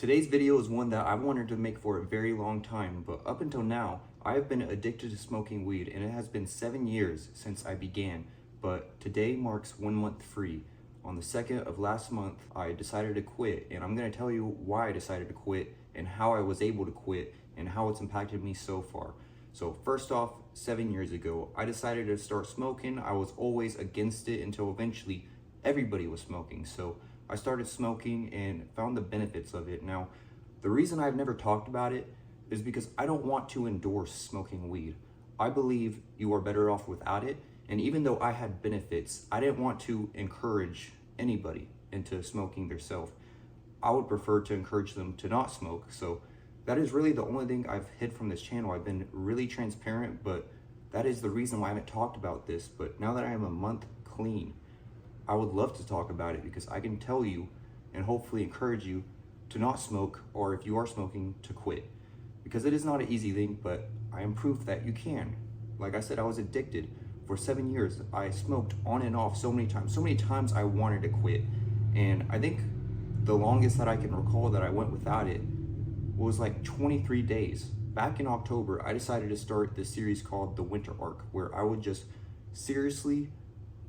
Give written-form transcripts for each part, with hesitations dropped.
Today's video is one that I've wanted to make for a very long time, but up until now, I have been addicted to smoking weed, and it has been 7 years since I began, but today marks 1 month free. On the 2nd of last month, I decided to quit, and I'm going to tell you why I decided to quit and how I was able to quit and how it's impacted me so far. So first off, 7 years ago, I decided to start smoking. I was always against it until eventually everybody was smoking. So I started smoking and found the benefits of it. Now, the reason I've never talked about it is because I don't want to endorse smoking weed. I believe you are better off without it. And even though I had benefits, I didn't want to encourage anybody into smoking themselves. I would prefer to encourage them to not smoke. So that is really the only thing I've hid from this channel. I've been really transparent, but that is the reason why I haven't talked about this. But now that I am a month clean, I would love to talk about it because I can tell you and hopefully encourage you to not smoke, or if you are smoking, to quit. Because it is not an easy thing, but I am proof that you can. Like I said, I was addicted. For 7 years, I smoked on and off so many times I wanted to quit. And I think the longest that I can recall that I went without it was like 23 days. Back in October, I decided to start this series called The Winter Arc, where I would just seriously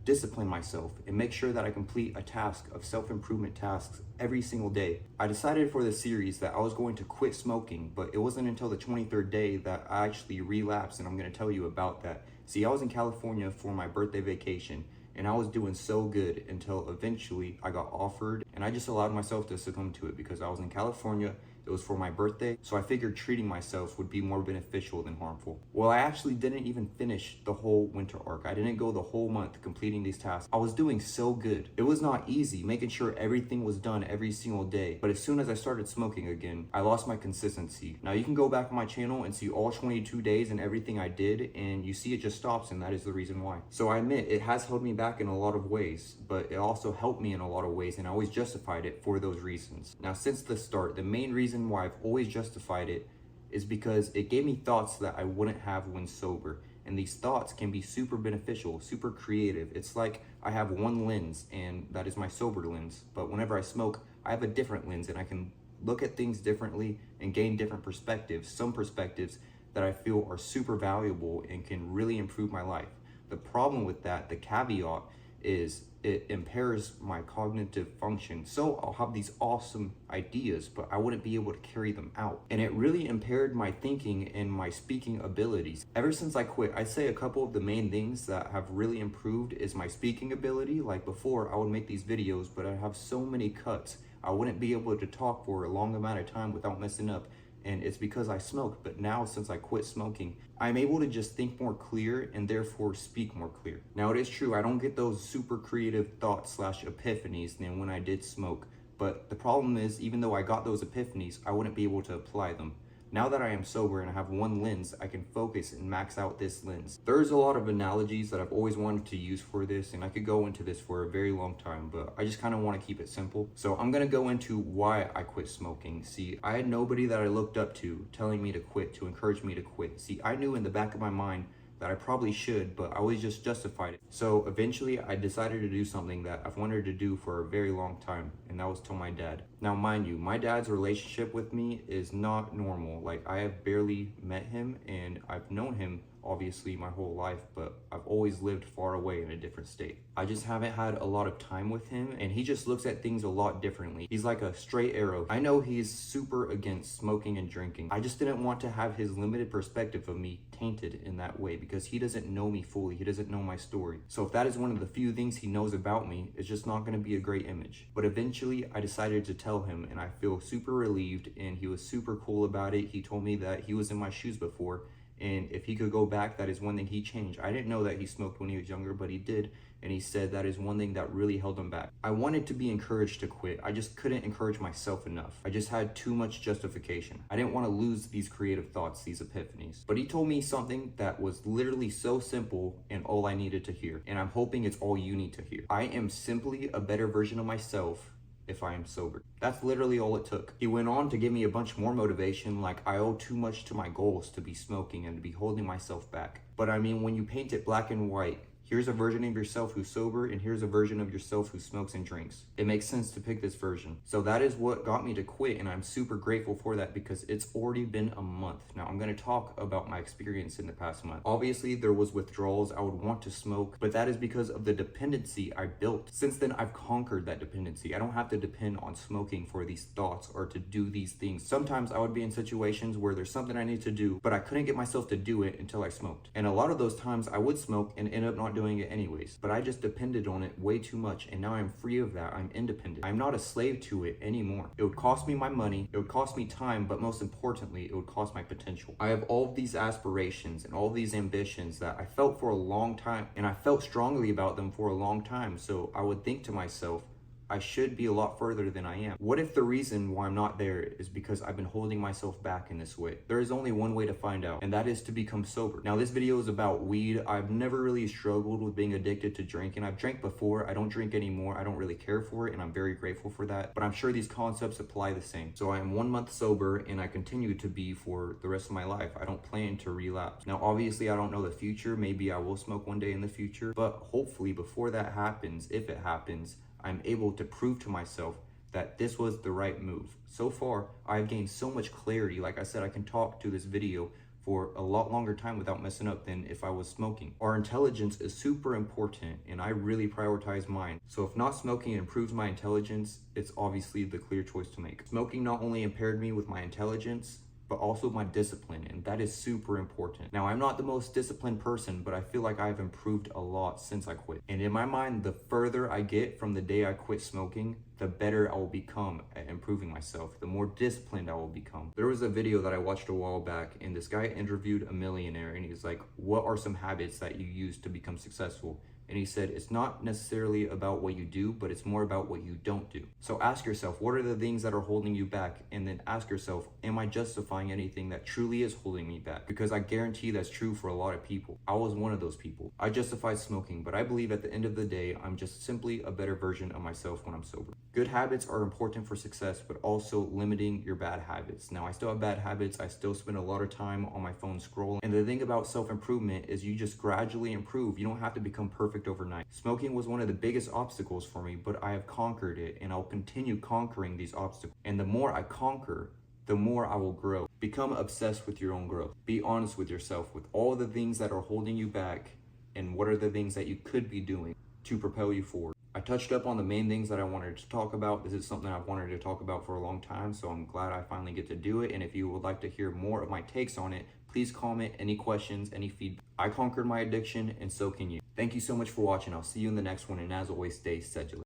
discipline myself and make sure that I complete a task of self-improvement tasks every single day. I decided for this series that I was going to quit smoking, but it wasn't until the 23rd day that I actually relapsed, and I'm going to tell you about that. See, I was in California for my birthday vacation, and I was doing so good until eventually I got offered, and I just allowed myself to succumb to it because I was in California. It was for my birthday, so I figured treating myself would be more beneficial than harmful. Well, I actually didn't even finish the whole winter arc. I didn't go the whole month completing these tasks. I was doing so good. It was not easy making sure everything was done every single day, but as soon as I started smoking again, I lost my consistency. Now you can go back on my channel and see all 22 days and everything I did, and you see it just stops, and that is the reason why. So I admit it has held me back in a lot of ways, but it also helped me in a lot of ways, and I always justified it for those reasons. Now since the start, the main reason why I've always justified it is because it gave me thoughts that I wouldn't have when sober. And these thoughts can be super beneficial, super creative. It's like I have one lens, and that is my sober lens. But whenever I smoke, I have a different lens, and I can look at things differently and gain different perspectives. Some perspectives that I feel are super valuable and can really improve my life. The problem with that, the caveat, is it impairs my cognitive function. So I'll have these awesome ideas, but I wouldn't be able to carry them out. And it really impaired my thinking and my speaking abilities. Ever since I quit, I'd say a couple of the main things that have really improved is my speaking ability. Like before, I would make these videos, but I'd have so many cuts. I wouldn't be able to talk for a long amount of time without messing up. And it's because I smoked. But now, since I quit smoking, I'm able to just think more clear and therefore speak more clear. Now, it is true, I don't get those super creative thoughts / epiphanies than when I did smoke. But the problem is, even though I got those epiphanies, I wouldn't be able to apply them. Now that I am sober and I have one lens, I can focus and max out this lens. There's a lot of analogies that I've always wanted to use for this, and I could go into this for a very long time, but I just kind of want to keep it simple. So I'm going to go into why I quit smoking. See, I had nobody that I looked up to telling me to quit, to encourage me to quit. See, I knew in the back of my mind that I probably should, but I always just justified it. So eventually I decided to do something that I've wanted to do for a very long time, and that was tell my dad. Now mind you, my dad's relationship with me is not normal. Like, I have barely met him, and I've known him obviously my whole life, but I've always lived far away in a different state. I just haven't had a lot of time with him, and he just looks at things a lot differently. He's like a straight arrow. I know he's super against smoking and drinking. I just didn't want to have his limited perspective of me tainted in that way because he doesn't know me fully. He doesn't know my story. So if that is one of the few things he knows about me, it's just not going to be a great image. But eventually I decided to tell him, and I feel super relieved, and he was super cool about it. He told me that he was in my shoes before, and if he could go back, that is one thing he changed. I didn't know that he smoked when he was younger, but he did. And he said that is one thing that really held him back. I wanted to be encouraged to quit. I just couldn't encourage myself enough. I just had too much justification. I didn't want to lose these creative thoughts, these epiphanies. But he told me something that was literally so simple and all I needed to hear. And I'm hoping it's all you need to hear. I am simply a better version of myself if I am sober. That's literally all it took. He went on to give me a bunch more motivation, like I owe too much to my goals to be smoking and to be holding myself back. But I mean, when you paint it black and white, Here's a version of yourself who's sober, and here's a version of yourself who smokes and drinks. It makes sense to pick this version. So that is what got me to quit, and I'm super grateful for that because it's already been a month. Now I'm gonna talk about my experience in the past month. Obviously, there was withdrawals. I would want to smoke, but that is because of the dependency I built. Since then, I've conquered that dependency. I don't have to depend on smoking for these thoughts or to do these things. Sometimes I would be in situations where there's something I need to do, but I couldn't get myself to do it until I smoked. And a lot of those times I would smoke and end up not doing it anyways, but I just depended on it way too much, and now I'm free of that. I'm independent. I'm not a slave to it anymore. It would cost me my money, it would cost me time, but most importantly, it would cost my potential. I have all of these aspirations and all of these ambitions that I felt for a long time, and I felt strongly about them for a long time, so I would think to myself, I should be a lot further than I am. What if the reason why I'm not there is because I've been holding myself back in this way? There is only one way to find out, and that is to become sober. Now, this video is about weed. I've never really struggled with being addicted to drinking. I've drank before. I don't drink anymore. I don't really care for it, and I'm very grateful for that. But I'm sure these concepts apply the same. So I am 1 month sober, and I continue to be for the rest of my life. I don't plan to relapse. Now, obviously, I don't know the future. Maybe I will smoke one day in the future, but hopefully before that happens, if it happens, I'm able to prove to myself that this was the right move. So far, I've gained so much clarity. Like I said, I can talk to this video for a lot longer time without messing up than if I was smoking. Our intelligence is super important, and I really prioritize mine. So if not smoking improves my intelligence, it's obviously the clear choice to make. Smoking not only impaired me with my intelligence, but also my discipline, and that is super important. Now, I'm not the most disciplined person, but I feel like I've improved a lot since I quit. And in my mind, the further I get from the day I quit smoking, the better I will become at improving myself, the more disciplined I will become. There was a video that I watched a while back, and this guy interviewed a millionaire, and he's like, what are some habits that you use to become successful? And he said, it's not necessarily about what you do, but it's more about what you don't do. So ask yourself, what are the things that are holding you back? And then ask yourself, am I justifying anything that truly is holding me back? Because I guarantee that's true for a lot of people. I was one of those people. I justified smoking, but I believe at the end of the day, I'm just simply a better version of myself when I'm sober. Good habits are important for success, but also limiting your bad habits. Now, I still have bad habits. I still spend a lot of time on my phone scrolling. And the thing about self-improvement is you just gradually improve. You don't have to become perfect overnight. Smoking was one of the biggest obstacles for me, but I have conquered it, and I'll continue conquering these obstacles. And the more I conquer, the more I will grow. Become obsessed with your own growth. Be honest with yourself with all the things that are holding you back and what are the things that you could be doing to propel you forward. I touched up on the main things that I wanted to talk about. This is something I've wanted to talk about for a long time, so I'm glad I finally get to do it. And if you would like to hear more of my takes on it, please comment any questions, any feedback. I conquered my addiction, and so can you. Thank you so much for watching. I'll see you in the next one, and as always, stay sedulous.